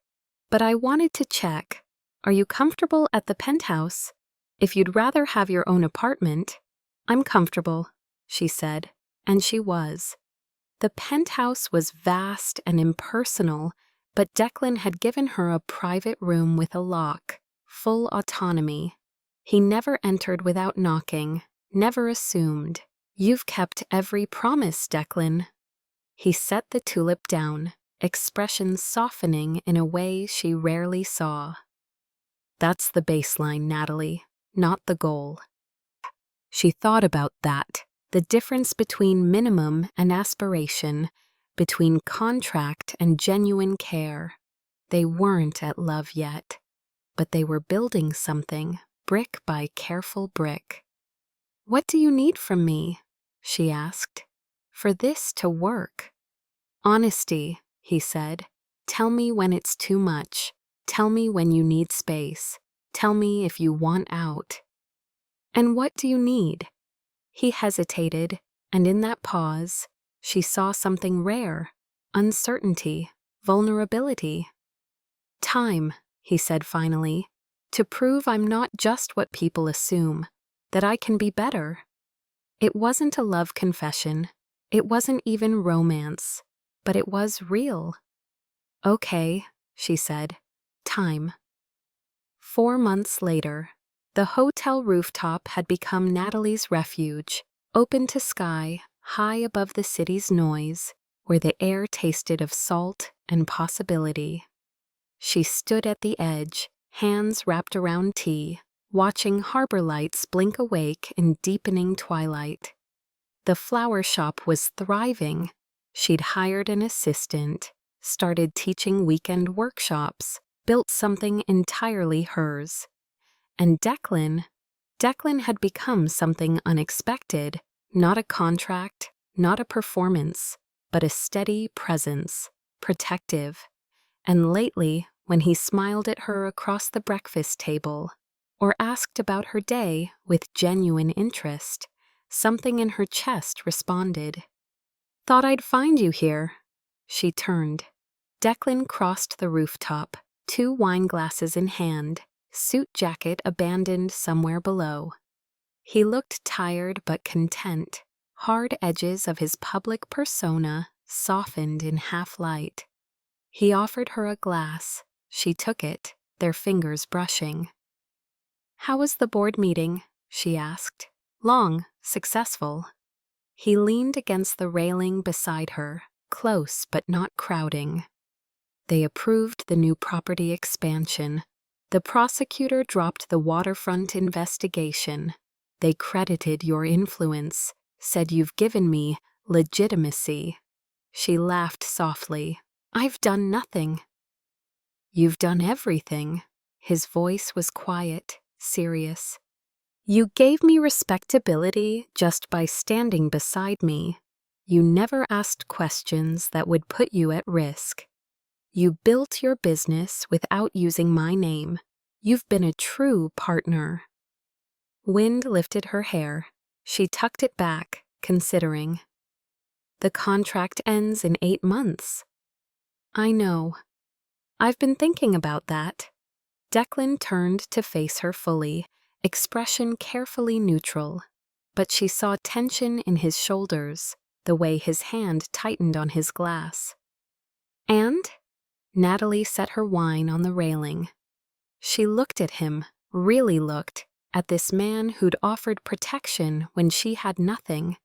But I wanted to check. Are you comfortable at the penthouse? If you'd rather have your own apartment. I'm comfortable, she said, and she was. The penthouse was vast and impersonal, but Declan had given her a private room with a lock, full autonomy. He never entered without knocking, never assumed. You've kept every promise, Declan. He set the tulip down, expression softening in a way she rarely saw. That's the baseline, Natalie, not the goal. She thought about that, the difference between minimum and aspiration, between contract and genuine care. They weren't at love yet, but they were building something, brick by careful brick. What do you need from me? She asked. For this to work. Honesty, he said. Tell me when it's too much. Tell me when you need space. Tell me if you want out. And what do you need? He hesitated, and in that pause, she saw something rare, uncertainty, vulnerability. Time, he said finally, to prove I'm not just what people assume, that I can be better. It wasn't a love confession. It wasn't even romance, but it was real. Okay, she said. Time. 4 months later, the hotel rooftop had become Natalie's refuge, open to sky, high above the city's noise, where the air tasted of salt and possibility. She stood at the edge, hands wrapped around tea, watching harbor lights blink awake in deepening twilight. The flower shop was thriving. She'd hired an assistant, started teaching weekend workshops, built something entirely hers. And Declan had become something unexpected, not a contract, not a performance, but a steady presence, protective. And lately, when he smiled at her across the breakfast table, or asked about her day with genuine interest, something in her chest responded. Thought I'd find you here. She turned. Declan crossed the rooftop, 2 wine glasses in hand, suit jacket abandoned somewhere below. He looked tired but content, hard edges of his public persona softened in half-light. He offered her a glass. She took it, their fingers brushing. How was the board meeting? She asked. Long, successful. He leaned against the railing beside her, close but not crowding. They approved the new property expansion. The prosecutor dropped the waterfront investigation. They credited your influence, said you've given me legitimacy. She laughed softly. I've done nothing. You've done everything. His voice was quiet, serious. You gave me respectability just by standing beside me. You never asked questions that would put you at risk. You built your business without using my name. You've been a true partner. Wind lifted her hair. She tucked it back, considering. The contract ends in 8 months. I know. I've been thinking about that. Declan turned to face her fully, expression carefully neutral, but she saw tension in his shoulders, the way his hand tightened on his glass. And? Natalie set her wine on the railing. She looked at him, really looked, at this man who'd offered protection when she had nothing,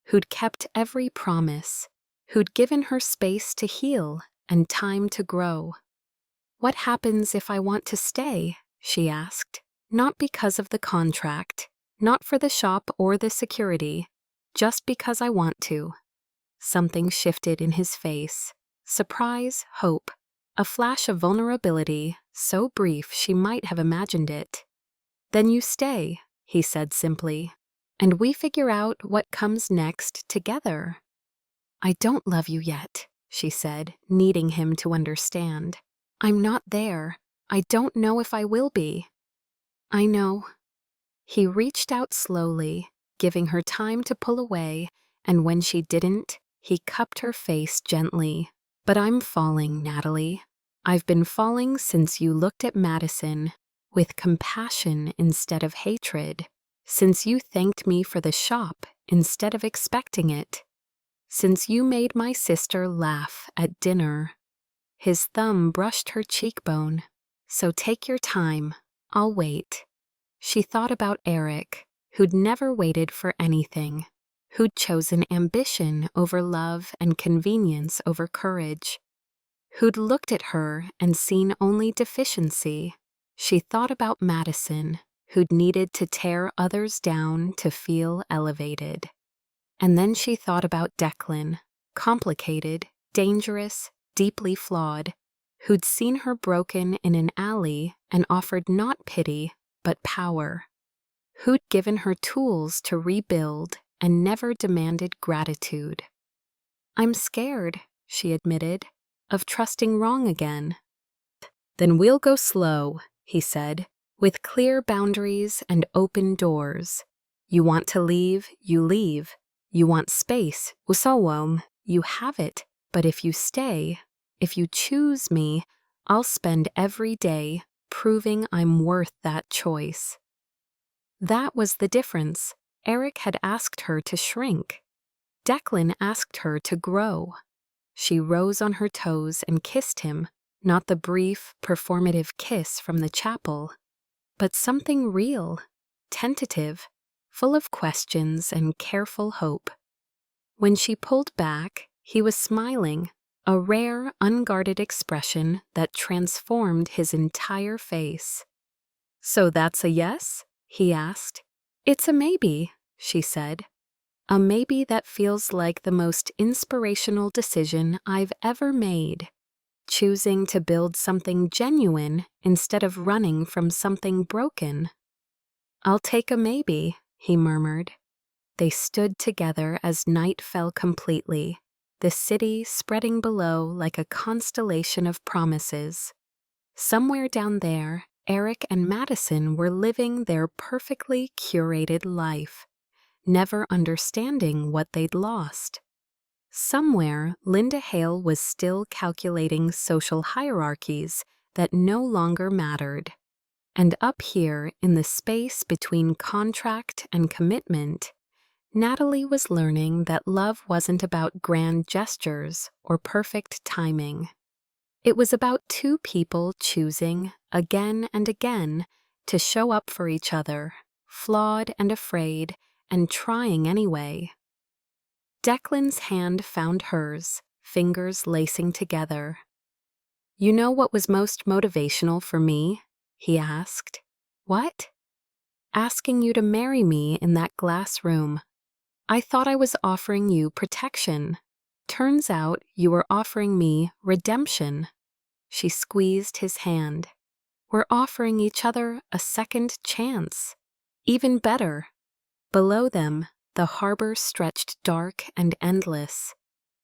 who'd kept every promise, who'd given her space to heal and time to grow. What happens if I want to stay? She asked. Not because of the contract, not for the shop or the security, just because I want to. something shifted in his face. Surprise, hope, a flash of vulnerability, so brief she might have imagined it. "Then you stay," he said simply, "and we figure out what comes next together." "I don't love you yet," she said, needing him to understand. "I'm not there. I don't know if I will be." "I know." He reached out slowly, giving her time to pull away, and when she didn't, he cupped her face gently. "But I'm falling, Natalie. I've been falling since you looked at Madison with compassion instead of hatred, since you thanked me for the shop instead of expecting it, since you made my sister laugh at dinner." His thumb brushed her cheekbone. "So take your time. I'll wait." She thought about Eric, who'd never waited for anything, who'd chosen ambition over love and convenience over courage, who'd looked at her and seen only deficiency. She thought about Madison, who'd needed to tear others down to feel elevated. And then she thought about Declan, complicated, dangerous, deeply flawed, who'd seen her broken in an alley and offered not pity, but power, who'd given her tools to rebuild and never demanded gratitude. "I'm scared," she admitted, "of trusting wrong again." "Then we'll go slow," he said, "with clear boundaries and open doors. You want to leave, you leave. You want space, usawom, you have it. But if you stay, if you choose me, I'll spend every day proving I'm worth that choice." That was the difference. Eric had asked her to shrink. Declan asked her to grow. She rose on her toes and kissed him, not the brief, performative kiss from the chapel, but something real, tentative, full of questions and careful hope. When she pulled back, he was smiling, a rare, unguarded expression that transformed his entire face. "So that's a yes?" he asked. "It's a maybe," she said. "A maybe that feels like the most inspirational decision I've ever made. Choosing to build something genuine instead of running from something broken." "I'll take a maybe," he murmured. They stood together as night fell completely, the city spreading below like a constellation of promises. Somewhere down there, Eric and Madison were living their perfectly curated life, never understanding what they'd lost. Somewhere, Linda Hale was still calculating social hierarchies that no longer mattered. And up here, in the space between contract and commitment, Natalie was learning that love wasn't about grand gestures or perfect timing. It was about two people choosing, again and again, to show up for each other, flawed and afraid, and trying anyway. Declan's hand found hers, fingers lacing together. "You know what was most motivational for me?" he asked. "What?" "Asking you to marry me in that glass room. I thought I was offering you protection. Turns out you were offering me redemption." She squeezed his hand. "We're offering each other a second chance. Even better." Below them, the harbor stretched dark and endless.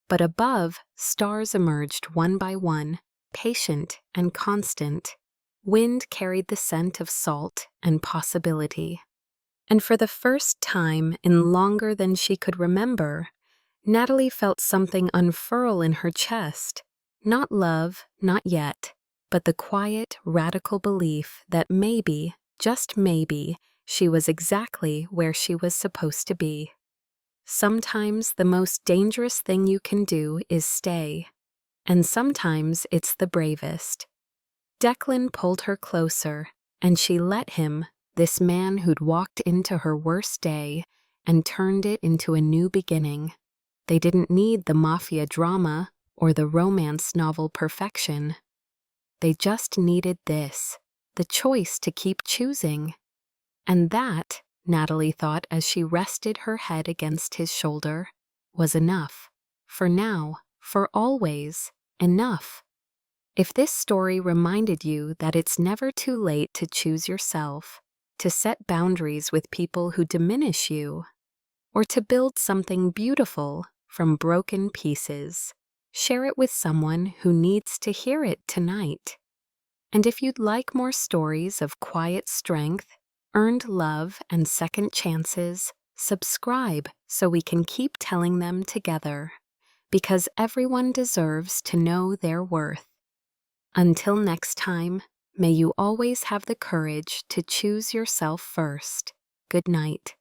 But above, stars emerged one by one, patient and constant. Wind carried the scent of salt and possibility. And for the first time in longer than she could remember, Natalie felt something unfurl in her chest. Not love, not yet, but the quiet, radical belief that maybe, just maybe, she was exactly where she was supposed to be. Sometimes the most dangerous thing you can do is stay, and sometimes it's the bravest. Declan pulled her closer, and she let him, this man who'd walked into her worst day and turned it into a new beginning. They didn't need the mafia drama or the romance novel perfection. They just needed this, the choice to keep choosing. And that, Natalie thought as she rested her head against his shoulder, was enough. for now, for always, enough. If this story reminded you that it's never too late to choose yourself, to set boundaries with people who diminish you, or to build something beautiful from broken pieces, share it with someone who needs to hear it tonight. And if you'd like more stories of quiet strength, earned love, and second chances, subscribe so we can keep telling them together, because everyone deserves to know their worth. Until next time, may you always have the courage to choose yourself first. Good night.